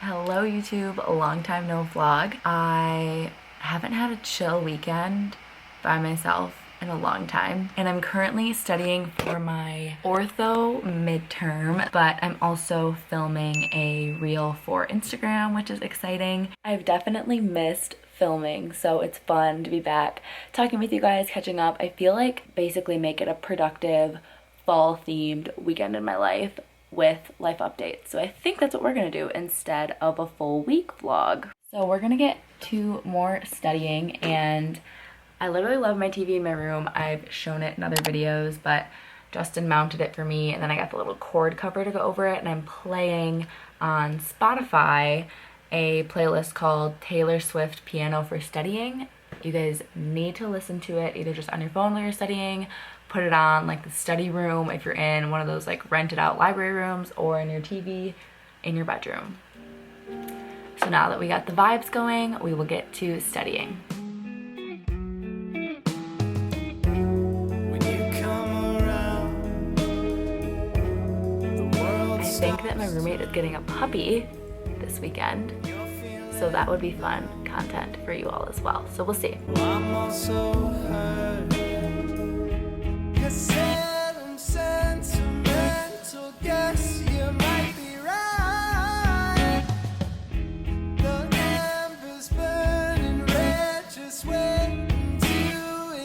Hello YouTube, a long time no vlog. I haven't had a chill weekend by myself in a long time, and I'm currently studying for my ortho midterm, but I'm also filming a reel for Instagram, which is exciting. I've definitely missed filming, so it's fun to be back talking with you guys, catching up. I feel like basically make it a productive fall themed weekend in my life with life updates. So I think that's what we're gonna do instead of a full week vlog. So we're gonna get to more studying, and I literally love my TV in my room. I've shown it in other videos, but Justin mounted it for me, and then I got the little cord cover to go over it, and I'm playing on Spotify a playlist called Taylor Swift Piano for Studying. You guys need to listen to it either just on your phone while you're studying, put it on like the study room if you're in one of those like rented out library rooms, or in your TV in your bedroom. So now that we got the vibes going, we will get to studying. I think that my roommate is getting a puppy this weekend, so that would be fun content for you all as well. So we'll see. I'm also hurt. You said I'm sentimental, guess you might be right. The embers burning red, just waiting to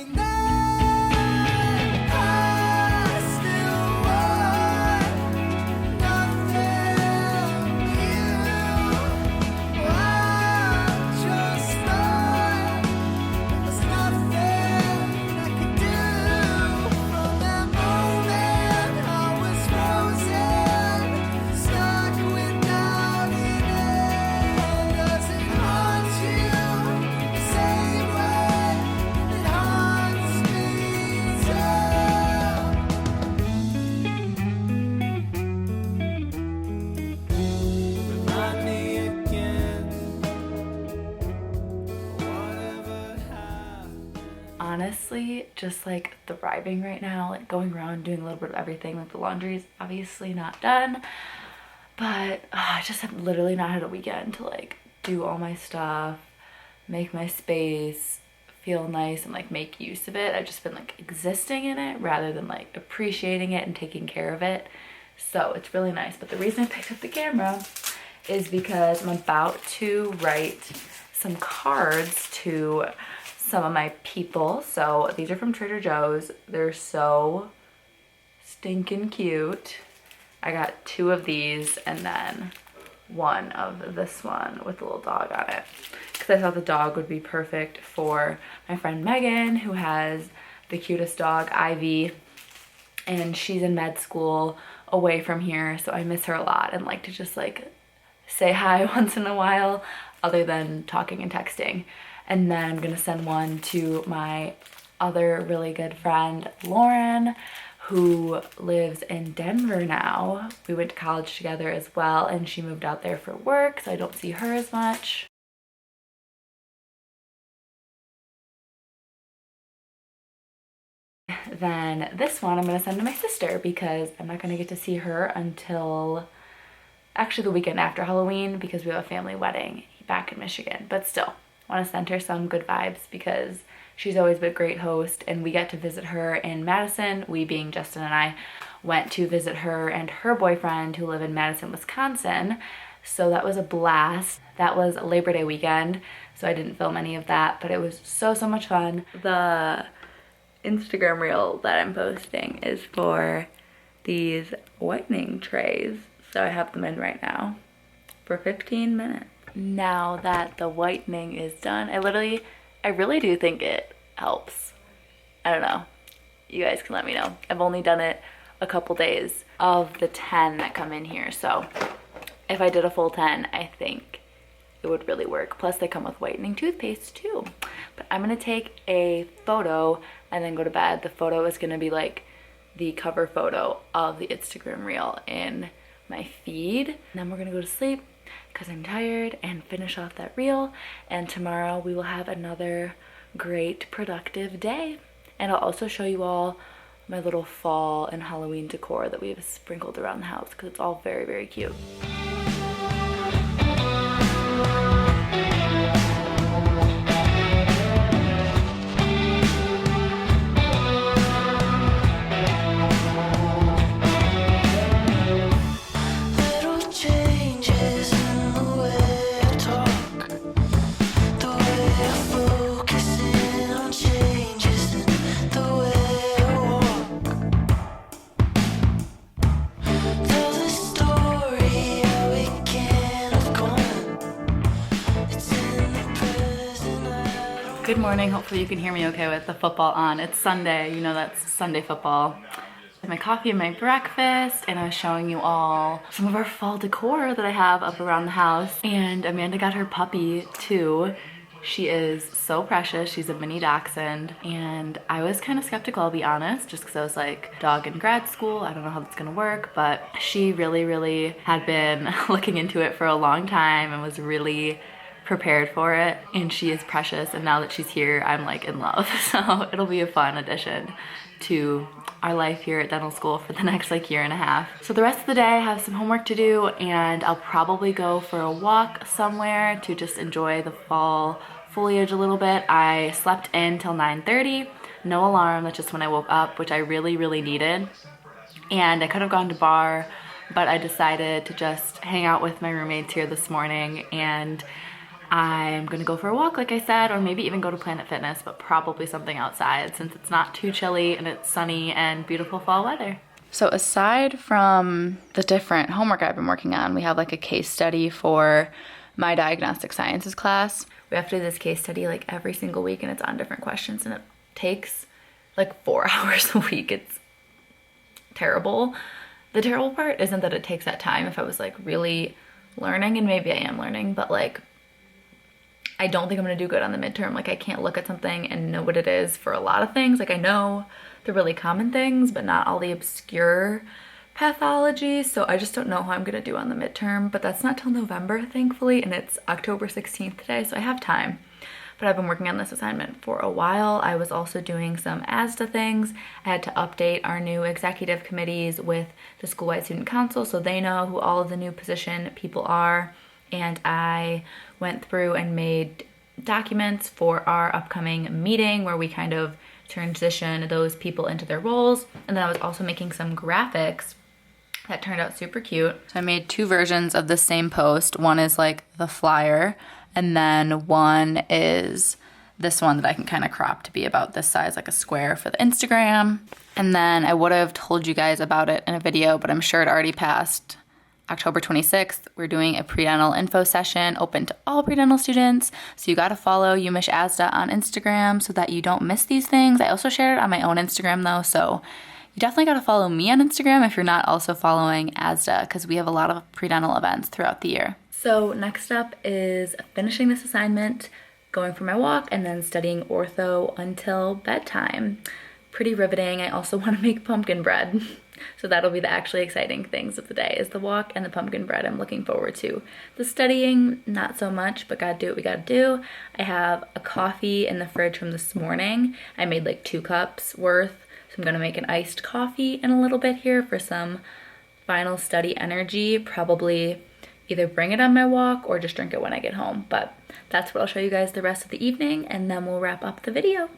ignite. I still want nothing new. I just thought there's nothing I could do. From that moment I was frozen, stuck without an end. Does it haunt you the same way it haunts me too? Remind me again, whatever happened. Honestly, just like thriving right now, like going around doing a little bit of everything. Like the laundry's obviously not done, but I just have literally not had a weekend to like do all my stuff, make my space feel nice, and like make use of it. I've just been like existing in it rather than like appreciating it and taking care of it. So it's really nice. But the reason I picked up the camera is because I'm about to write some cards to some of my people. So these are from Trader Joe's. They're so stinking cute. I got 2 of these and then 1 of this one with a little dog on it, because I thought the dog would be perfect for my friend Megan, who has the cutest dog, Ivy, and she's in med school away from here, so I miss her a lot and like to just like say hi once in a while other than talking and texting. And then I'm gonna send one to my other really good friend, Lauren, who lives in Denver now. We went to college together as well, and she moved out there for work, so I don't see her as much. Then this one I'm gonna send to my sister, because I'm not gonna get to see her until actually the weekend after Halloween, because we have a family wedding back in Michigan. But still, I want to send her some good vibes because she's always been a great host, and we got to visit her in Madison. We, being Justin and I, went to visit her and her boyfriend who live in Madison, Wisconsin. So that was a blast. That was Labor Day weekend, so I didn't film any of that, but it was so much fun. The Instagram reel that I'm posting is for these whitening trays. So I have them in right now for 15 minutes. Now that the whitening is done, I really do think it helps. I don't know. You guys can let me know. I've only done it a couple days of the 10 that come in here. So if I did a full 10, I think it would really work. Plus they come with whitening toothpaste too. But I'm gonna take a photo and then go to bed. The photo is gonna be like the cover photo of the Instagram reel in my feed. And then we're gonna go to sleep because I'm tired and finish off that reel. And tomorrow we will have another great productive day. And I'll also show you all my little fall and Halloween decor that we have sprinkled around the house, because it's all very cute. Good morning. Hopefully you can hear me okay with the football on. It's Sunday, you know that's Sunday football. I have my coffee and my breakfast, and I was showing you all some of our fall decor that I have up around the house. And Amanda got her puppy too. She is so precious. She's a mini dachshund, and I was kind of skeptical, I'll be honest, just because I was like, dog in grad school, I don't know how that's gonna work, but she really had been looking into it for a long time and was really prepared for it, and she is precious, and now that she's here, I'm like in love. So it'll be a fun addition to our life here at dental school for the next like year and a half. So the rest of the day I have some homework to do, and I'll probably go for a walk somewhere to just enjoy the fall foliage a little bit. I slept in till 9:30, no alarm, that's just when I woke up, which I really needed. And I could have gone to bar, but I decided to just hang out with my roommates here this morning, and I'm gonna go for a walk, like I said, or maybe even go to Planet Fitness, but probably something outside since it's not too chilly and it's sunny and beautiful fall weather. So aside from the different homework I've been working on, we have like a case study for my diagnostic sciences class. We have to do this case study like every single week, and it's on different questions, and it takes like 4 hours a week. It's terrible. The terrible part isn't that it takes that time if I was like really learning, and maybe I am learning, but like I don't think I'm gonna do good on the midterm. Like I can't look at something and know what it is for a lot of things. Like I know the really common things, but not all the obscure pathology. So I just don't know how I'm gonna do on the midterm, but that's not till November, thankfully, and it's October 16th today, so I have time. But I've been working on this assignment for a while. I was also doing some ASDA things. I had to update our new executive committees with the school-wide student council so they know who all of the new position people are. And I went through and made documents for our upcoming meeting where we kind of transition those people into their roles. And then I was also making some graphics that turned out super cute. So I made 2 versions of the same post. One is like the flyer, and then one is this one that I can kind of crop to be about this size, like a square for the Instagram. And then I would have told you guys about it in a video, but I'm sure it already passed. October 26th, we're doing a pre-dental info session open to all pre-dental students. So you gotta follow UMich ASDA on Instagram so that you don't miss these things. I also shared it on my own Instagram though, so you definitely gotta follow me on Instagram if you're not also following ASDA, because we have a lot of pre-dental events throughout the year. So next up is finishing this assignment, going for my walk, and then studying ortho until bedtime. Pretty riveting. I also wanna make pumpkin bread. So that'll be the actually exciting things of the day, is the walk and the pumpkin bread. I'm looking forward to. The studying, not so much, but gotta do what we gotta do. I have a coffee in the fridge from this morning. I made like 2 cups worth. So I'm gonna make an iced coffee in a little bit here for some final study energy. Probably either bring it on my walk or just drink it when I get home. But that's what I'll show you guys the rest of the evening, and then we'll wrap up the video.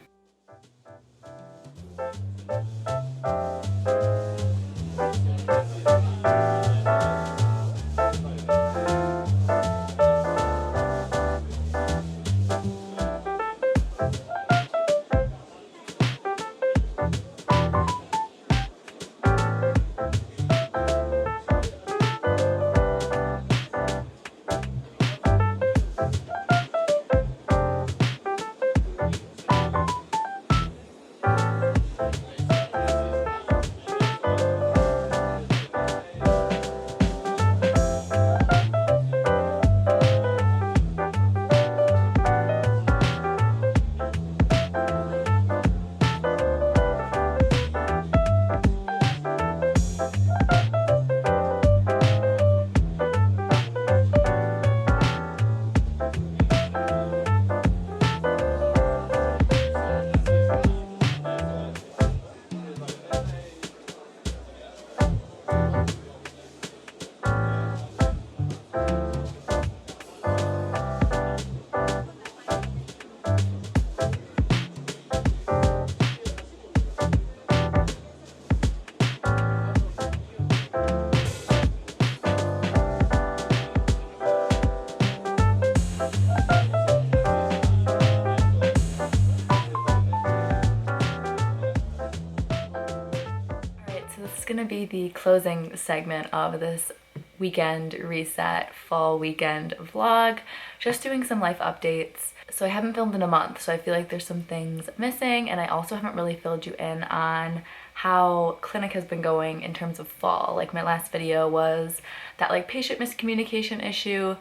This is gonna be the closing segment of this weekend reset, fall weekend vlog, just doing some life updates. So I haven't filmed in a month, so I feel like there's some things missing, and I also haven't really filled you in on how clinic has been going in terms of fall. Like my last video was that like patient miscommunication issue,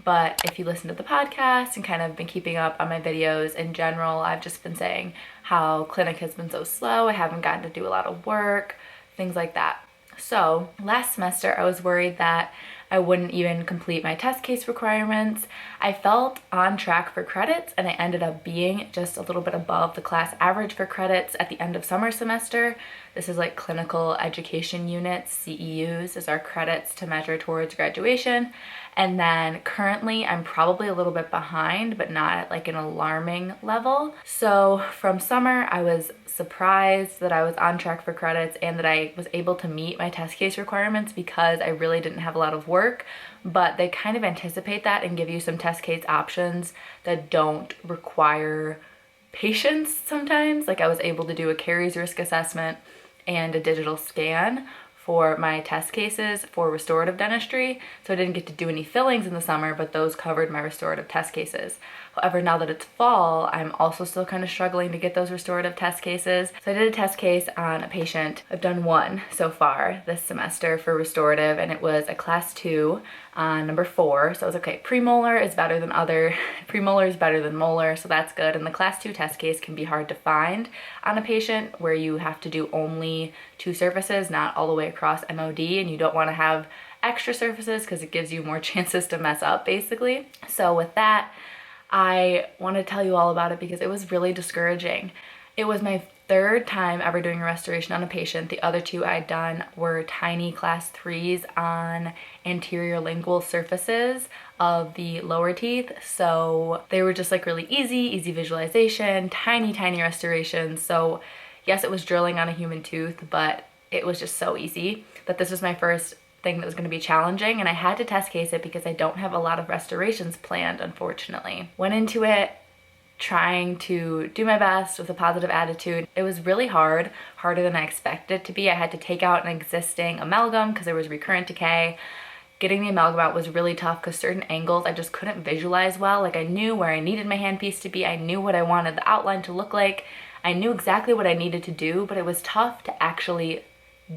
but if you listen to the podcast and kind of been keeping up on my videos in general, I've just been saying how clinic has been so slow. I haven't gotten to do a lot of work, things like that. So last semester I was worried that I wouldn't even complete my test case requirements. I felt on track for credits, and I ended up being just a little bit above the class average for credits at the end of summer semester. This is like clinical education units, CEUs, is our credits to measure towards graduation. And then currently I'm probably a little bit behind, but not at like an alarming level. So from summer, I was surprised that I was on track for credits and that I was able to meet my test case requirements because I really didn't have a lot of work, but they kind of anticipate that and give you some test case options that don't require patience sometimes. Like I was able to do a caries risk assessment and a digital scan for my test cases for restorative dentistry. So I didn't get to do any fillings in the summer, but those covered my restorative test cases. However, now that it's fall, I'm also still kind of struggling to get those restorative test cases. So I did a test case on a patient. I've done one so far this semester for restorative, and it was a class 2 on number 4. So I was okay, premolar is better than premolar is better than molar, so that's good. And the class 2 test case can be hard to find on a patient where you have to do only 2 surfaces, not all the way across MOD, and you don't want to have extra surfaces because it gives you more chances to mess up basically. So with that, I want to tell you all about it because it was really discouraging. It was my 3rd time ever doing a restoration on a patient. The other 2 I'd done were tiny class 3s on anterior lingual surfaces of the lower teeth. So they were just like really easy visualization, tiny restorations. So yes, it was drilling on a human tooth, but it was just so easy that this was my first thing that was going to be challenging, and I had to test case it because I don't have a lot of restorations planned, unfortunately. Went into it trying to do my best with a positive attitude. It was really hard, harder than I expected it to be. I had to take out an existing amalgam because there was recurrent decay. Getting the amalgam out was really tough because certain angles I just couldn't visualize well. Like I knew where I needed my handpiece to be, I knew what I wanted the outline to look like, I knew exactly what I needed to do, but it was tough to actually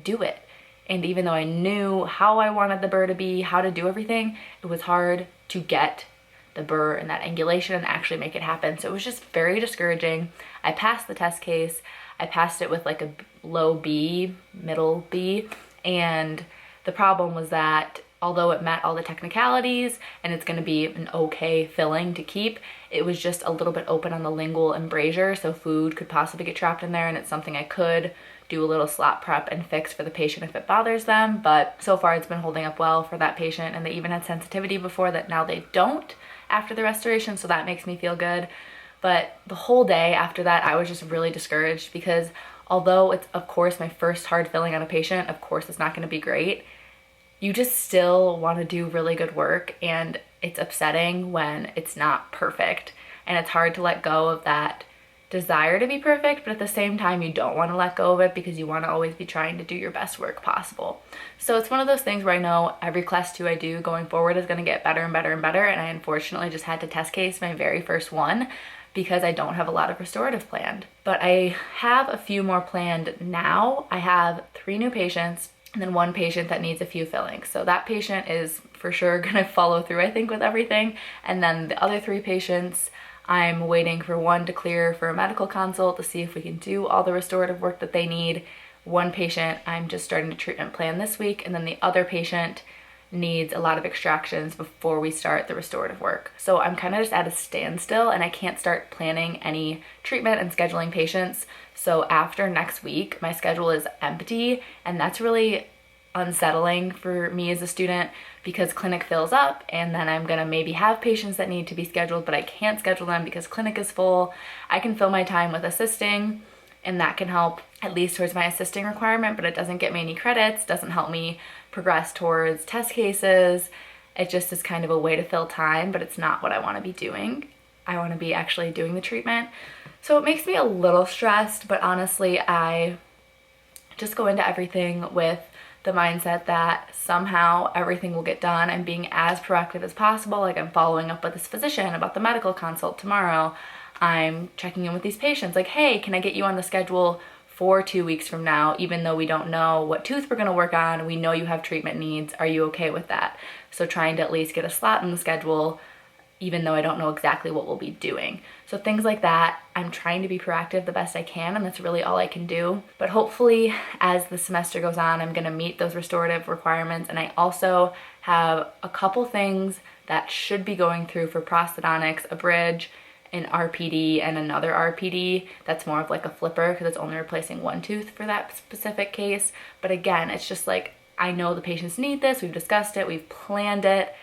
do it. And even though I knew how I wanted the burr to be, how to do everything, it was hard to get the burr and that angulation and actually make it happen. So it was just very discouraging. I passed the test case. I passed it with like a low B, middle B. And the problem was that although it met all the technicalities and it's going to be an okay filling to keep, it was just a little bit open on the lingual embrasure, so food could possibly get trapped in there, and it's something I could do a little slot prep and fix for the patient if it bothers them. But so far it's been holding up well for that patient, and they even had sensitivity before that now they don't after the restoration, so that makes me feel good. But the whole day after that I was just really discouraged because although it's of course my first hard filling on a patient, of course it's not going to be great, you just still want to do really good work, and it's upsetting when it's not perfect, and it's hard to let go of that desire to be perfect, but at the same time you don't want to let go of it because you want to always be trying to do your best work possible. So it's one of those things where I know every class 2 I do going forward is going to get better and better and better, and I unfortunately just had to test case my very first one because I don't have a lot of restorative planned. But I have a few more planned now. I have 3 new patients and then 1 patient that needs a few fillings. So that patient is for sure going to follow through, I think, with everything. And then the other 3 patients, I'm waiting for 1 to clear for a medical consult to see if we can do all the restorative work that they need. 1 patient, I'm just starting a treatment plan this week, and then the other patient needs a lot of extractions before we start the restorative work. So I'm kind of just at a standstill, and I can't start planning any treatment and scheduling patients. So after next week, my schedule is empty, and that's really unsettling for me as a student because clinic fills up, and then I'm gonna maybe have patients that need to be scheduled, but I can't schedule them because clinic is full. I can fill my time with assisting, and that can help at least towards my assisting requirement, but it doesn't get me any credits, doesn't help me progress towards test cases. It just is kind of a way to fill time, but it's not what I want to be doing. I want to be actually doing the treatment. So it makes me a little stressed, but honestly, I just go into everything with the mindset that somehow everything will get done. I'm being as proactive as possible. Like, I'm following up with this physician about the medical consult tomorrow. I'm checking in with these patients, like, hey, can I get you on the schedule for 2 weeks from now, even though we don't know what tooth we're gonna work on, we know you have treatment needs, are you okay with that? So trying to at least get a slot in the schedule, even though I don't know exactly what we'll be doing. So things like that, I'm trying to be proactive the best I can, and that's really all I can do. But hopefully, as the semester goes on, I'm gonna meet those restorative requirements, and I also have a couple things that should be going through for prosthodontics, a bridge, an RPD, and another RPD that's more of like a flipper because it's only replacing one tooth for that specific case. But again, it's just like, I know the patients need this, we've discussed it, we've planned it,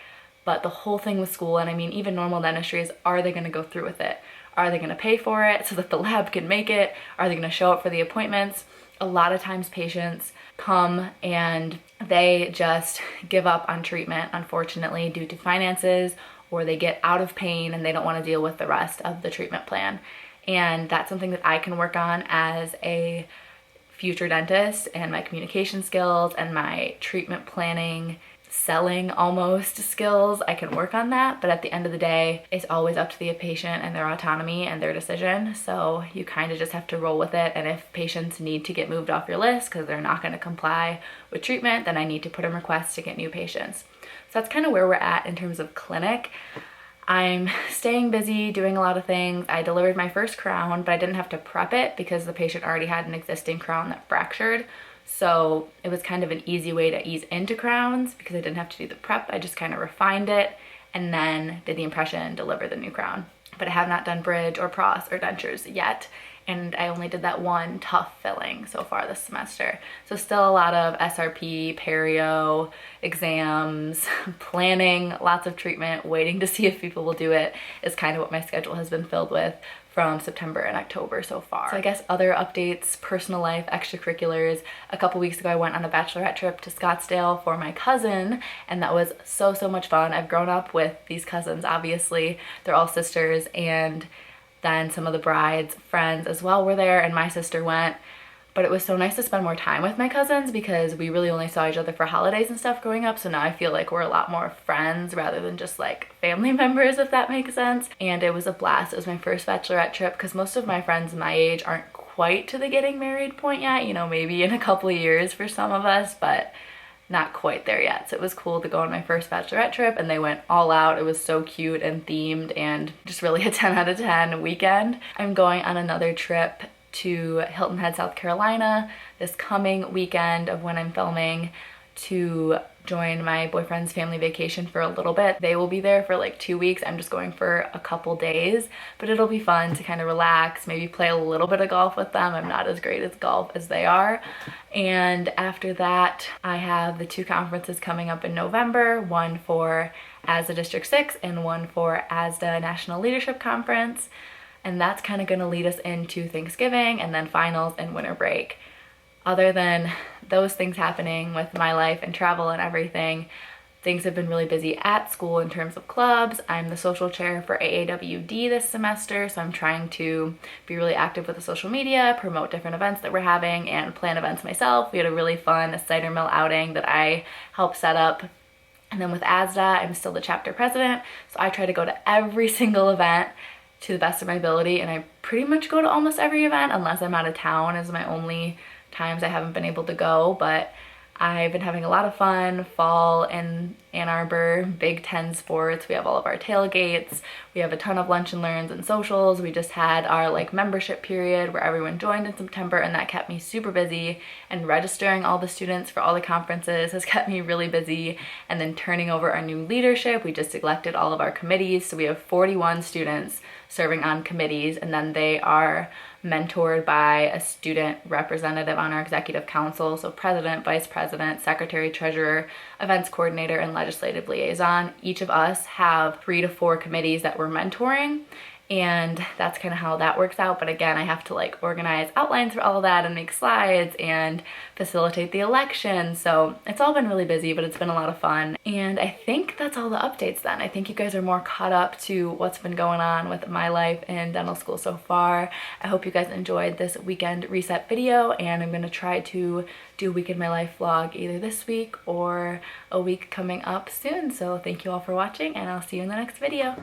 but the whole thing with school, and I mean even normal dentistry, is, are they going to go through with it? Are they going to pay for it so that the lab can make it? Are they going to show up for the appointments? A lot of times patients come and they just give up on treatment, unfortunately, due to finances, or they get out of pain and they don't want to deal with the rest of the treatment plan. And that's something that I can work on as a future dentist, and my communication skills and my treatment planning, selling almost skills, I can work on that. But at the end of the day, it's always up to the patient and their autonomy and their decision. So you kind of just have to roll with it. And if patients need to get moved off your list because they're not going to comply with treatment, then I need to put in requests to get new patients. So that's kind of where we're at in terms of clinic. I'm staying busy, doing a lot of things. I delivered my first crown, but I didn't have to prep it because the patient already had an existing crown that fractured. So it was kind of an easy way to ease into crowns because I didn't have to do the prep. I just kind of refined it and then did the impression and delivered the new crown. But I have not done bridge or pros or dentures yet. And I only did that one tough filling so far this semester. So still a lot of SRP, perio, exams, planning, lots of treatment, waiting to see if people will do it is kind of what my schedule has been filled with from September and October so far. So I guess other updates, personal life, extracurriculars. A couple weeks ago I went on a bachelorette trip to Scottsdale for my cousin, and that was so much fun. I've grown up with these cousins, obviously. They're all sisters, and then some of the bride's friends as well were there, and my sister went. But it was so nice to spend more time with my cousins because we really only saw each other for holidays and stuff growing up. So now I feel like we're a lot more friends rather than just like family members, if that makes sense. And it was a blast. It was my first bachelorette trip because most of my friends my age aren't quite to the getting married point yet. You know, maybe in a couple of years for some of us, but not quite there yet. So it was cool to go on my first bachelorette trip, and they went all out. It was so cute and themed and just really a 10 out of 10 weekend. I'm going on another trip to Hilton Head, South Carolina this coming weekend of when I'm filming to join my boyfriend's family vacation for a little bit. They will be there for like 2 weeks. I'm just going for a couple days, but it'll be fun to kind of relax, maybe play a little bit of golf with them. I'm not as great at golf as they are. And after that, I have the 2 conferences coming up in November, one for ASDA District 6 and one for ASDA National Leadership Conference. And that's kind of going to lead us into Thanksgiving and then finals and winter break. Other than those things happening with my life and travel and everything, things have been really busy at school in terms of clubs. I'm the social chair for AAWD this semester, so I'm trying to be really active with the social media, promote different events that we're having, and plan events myself. We had a really fun cider mill outing that I helped set up. And then with ASDA, I'm still the chapter president, so I try to go to every single event to the best of my ability, and I pretty much go to almost every event unless I'm out of town is my only times I haven't been able to go. But I've been having a lot of fun. Fall in Ann Arbor, Big Ten sports. We have all of our tailgates. We have a ton of lunch and learns and socials. We just had our like membership period where everyone joined in September, and that kept me super busy. And registering all the students for all the conferences has kept me really busy. And then turning over our new leadership, we just elected all of our committees. So we have 41 students serving on committees, and then they are mentored by a student representative on our executive council. So president, vice president, secretary, treasurer, events coordinator, and legislative liaison. Each of us have 3 to 4 committees that we're mentoring, and that's kind of how that works out. But again, I have to like organize outlines for all of that and make slides and facilitate the election, so it's all been really busy, but it's been a lot of fun. And I think that's all the updates then. I think you guys are more caught up to what's been going on with my life in dental school so far. I hope you guys enjoyed this weekend reset video, and I'm gonna try to do a week in my life vlog either this week or a week coming up soon. So thank you all for watching, and I'll see you in the next video.